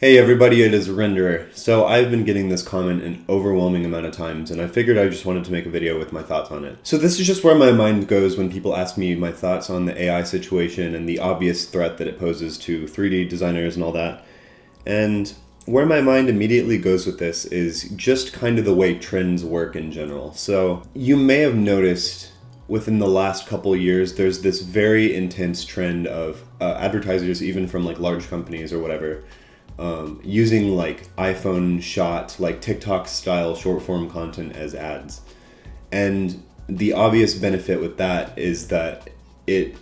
Hey everybody, it is Renderer. So I've been getting this comment an overwhelming amount of times, and I figured I just wanted to make a video with my thoughts on it. So this is just where my mind goes when people ask me my thoughts on the AI situation and the obvious threat that it poses to 3D designers and all that. And where my mind immediately goes with this is just kind of the way trends work in general. So you may have noticed within the last couple of years, there's this very intense trend of advertisers, even from like large companies or whatever, using like iPhone shot, like TikTok style short form content as ads. And the obvious benefit with that is that it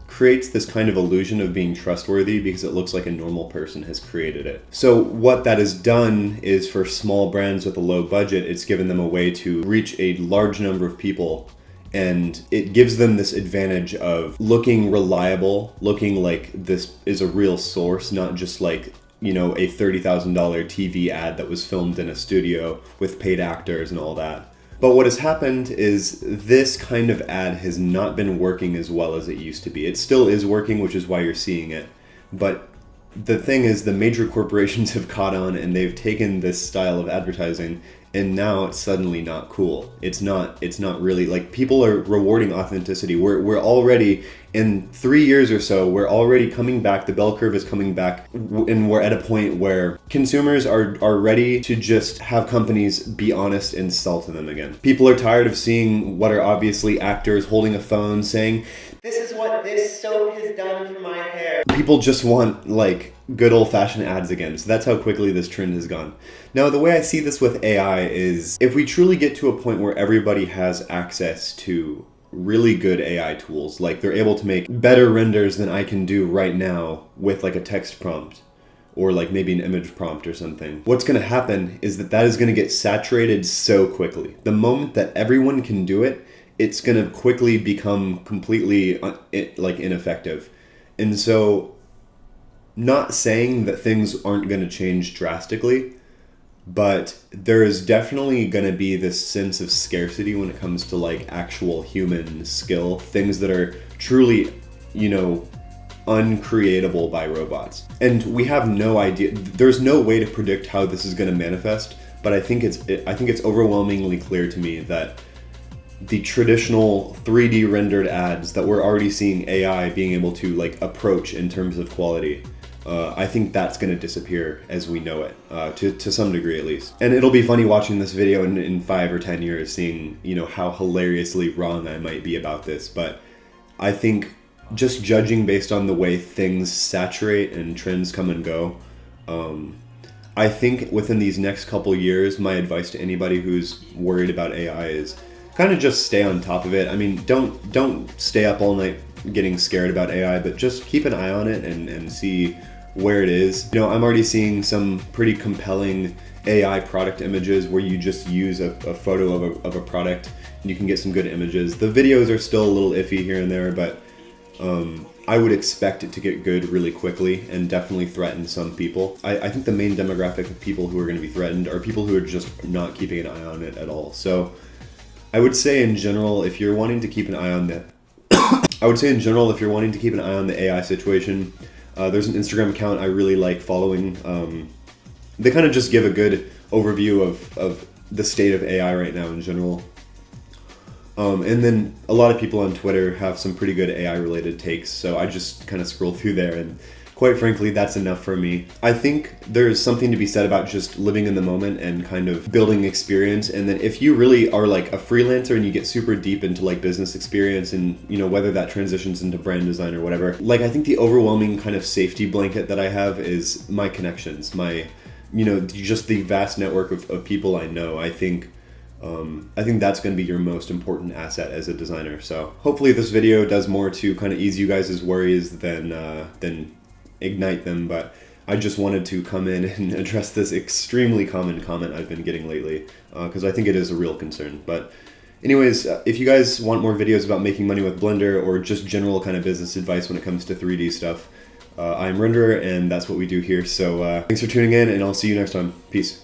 creates this kind of illusion of being trustworthy because it looks like a normal person has created it. So what that has done is, for small brands with a low budget, it's given them a way to reach a large number of people, and it gives them this advantage of looking reliable, looking like this is a real source, not just like, you know, a $30,000 TV ad that was filmed in a studio with paid actors and all that. But what has happened is this kind of ad has not been working as well as it used to be. It still is working, which is why you're seeing it. But the thing is, the major corporations have caught on and they've taken this style of advertising, and now it's suddenly not cool. It's not really, like, people are rewarding authenticity. We're already, in 3 years or so, we're already coming back. The bell curve is coming back, and we're at a point where consumers are ready to just have companies be honest and sell to them again. People are tired of seeing what are obviously actors holding a phone saying, "This is what this soap has done for my hair." People just want like good old-fashioned ads again. So that's how quickly this trend has gone. Now, the way I see this with AI is, if we truly get to a point where everybody has access to really good AI tools, like they're able to make better renders than I can do right now with like a text prompt or like maybe an image prompt or something, what's going to happen is that is going to get saturated so quickly. The moment that everyone can do it, it's going to quickly become completely like ineffective. And so, not saying that things aren't going to change drastically, but there is definitely going to be this sense of scarcity when it comes to like actual human skill, things that are truly, you know, uncreatable by robots. And we have no idea. There's no way to predict how this is going to manifest, but I think it's overwhelmingly clear to me that the traditional 3D rendered ads that we're already seeing AI being able to like approach in terms of quality, I think that's going to disappear as we know it, to some degree at least. And it'll be funny watching this video in 5 or 10 years, seeing, you know, how hilariously wrong I might be about this. But I think, just judging based on the way things saturate and trends come and go, I think within these next couple years, my advice to anybody who's worried about AI is kind of just stay on top of it. I mean, don't stay up all night getting scared about AI, but just keep an eye on it and see where it is. You know, I'm already seeing some pretty compelling AI product images where you just use a photo of a product and you can get some good images. The videos are still a little iffy here and there, but I would expect it to get good really quickly and definitely threaten some people. I think the main demographic of people who are going to be threatened are people who are just not keeping an eye on it at all. So I would say in general, if you're wanting to keep an eye on the AI situation, there's an Instagram account I really like following. They kind of just give a good overview of the state of AI right now in general. And then a lot of people on Twitter have some pretty good AI related takes, so I just kind of scroll through there, and quite frankly, that's enough for me. I think there's something to be said about just living in the moment and kind of building experience. And then if you really are like a freelancer and you get super deep into like business experience, and, you know, whether that transitions into brand design or whatever, like, I think the overwhelming kind of safety blanket that I have is my connections, my, you know, just the vast network of people I know. I think that's going to be your most important asset as a designer. So hopefully this video does more to kind of ease you guys' worries than ignite them. But I just wanted to come in and address this extremely common comment I've been getting lately, because I think it is a real concern. But anyways, if you guys want more videos about making money with Blender or just general kind of business advice when it comes to 3D stuff, I'm Renderer, and that's what we do here. So thanks for tuning in, and I'll see you next time. Peace.